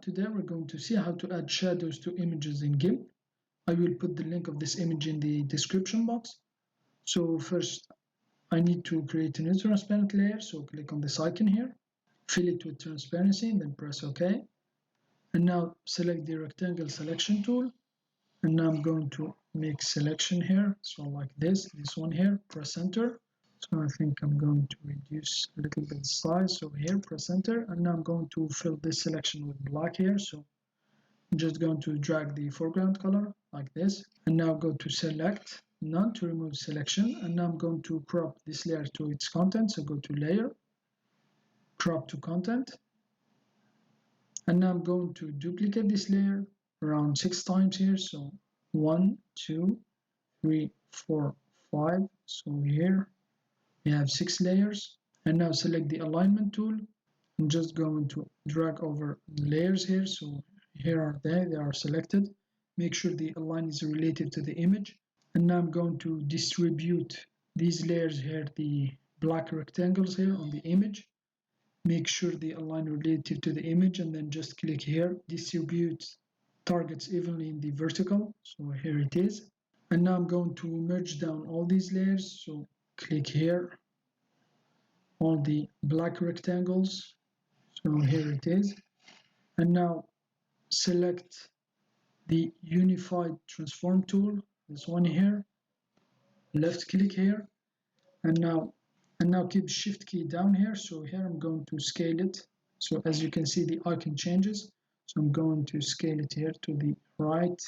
today we're going to see how to add shadows to images in GIMP. I will put the link of this image in the description box. So first I need to create a new transparent layer, so click on this icon here, fill it with transparency and then press OK. And now select the rectangle selection tool, and now I'm going to make selection here, so like this one here, press enter. So I think I'm going to reduce a little bit size, so here press enter, and now I'm going to fill this selection with black here, so I'm just going to drag the foreground color like this, and now go to select, none to remove selection, and now I'm going to crop this layer to its content, so go to layer, crop to content, and now I'm going to duplicate this layer around 6 times here, so 1, 2, 3, 4, 5, so here we have 6 layers. And now select the alignment tool. I'm just going to drag over the layers here, so here are they are selected. Make sure the align is relative to the image, and now I'm going to distribute these layers here, the black rectangles here on the image. Make sure the align relative to the image, and then just click here, distribute targets evenly in the vertical, so here it is. And now I'm going to merge down all these layers, so click here, all the black rectangles, so here it is. And now select the unified transform tool, this one here, left click here, and now keep shift key down here, so here I'm going to scale it, so as you can see the icon changes, so I'm going to scale it here to the right,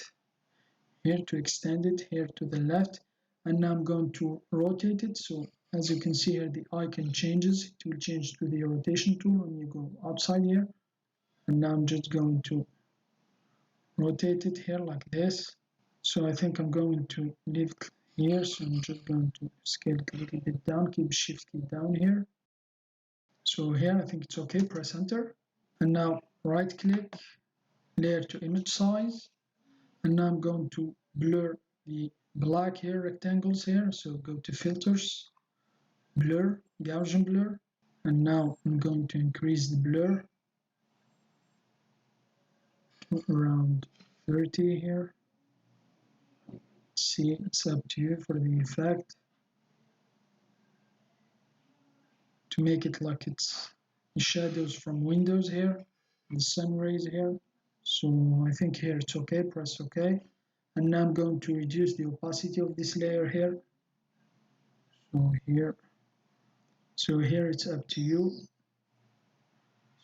here to extend it, here to the left, and now I'm going to rotate it, so as you can see here the icon changes, it will change to the rotation tool when you go outside here, and now I'm just going to rotate it here like this. So I think I'm going to leave here, so I'm just going to scale it a little bit down, keep shift key down here. So here I think it's okay, press enter, and now right click, layer to image size, and now I'm going to blur the black here rectangles here, so go to filters, blur, Gaussian blur, and now I'm going to increase the blur to around 30 here. See, it's up to you for the effect, to make it like it's the shadows from windows here, the sun rays here. So I think here it's okay, press OK. And now I'm going to reduce the opacity of this layer here. So here it's up to you.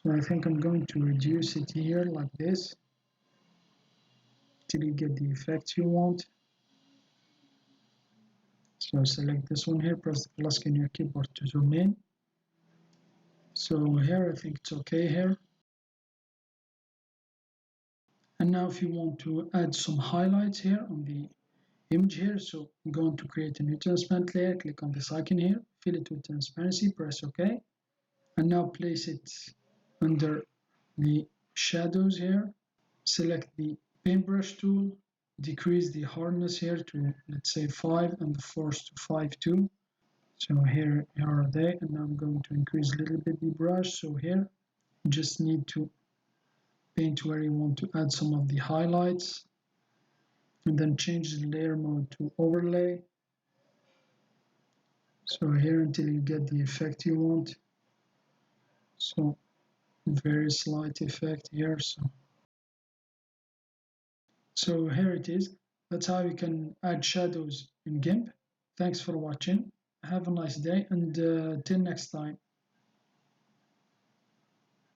So I think I'm going to reduce it here like this till you get the effect you want. So select this one here, press the plus key on your keyboard to zoom in. So here I think it's okay here. And now if you want to add some highlights here on the image here, so I'm going to create a new transparent layer, click on this icon here, fill it with transparency, press OK. And now place it under the shadows here, select the paintbrush tool, decrease the hardness here to, let's say, 5 and the force to 5 too. So here are they, and now I'm going to increase a little bit the brush. So here you just need to paint where you want to add some of the highlights, and then change the layer mode to overlay. So here until you get the effect you want. So very slight effect here. So here it is. That's how you can add shadows in GIMP. Thanks for watching. Have a nice day, and till next time.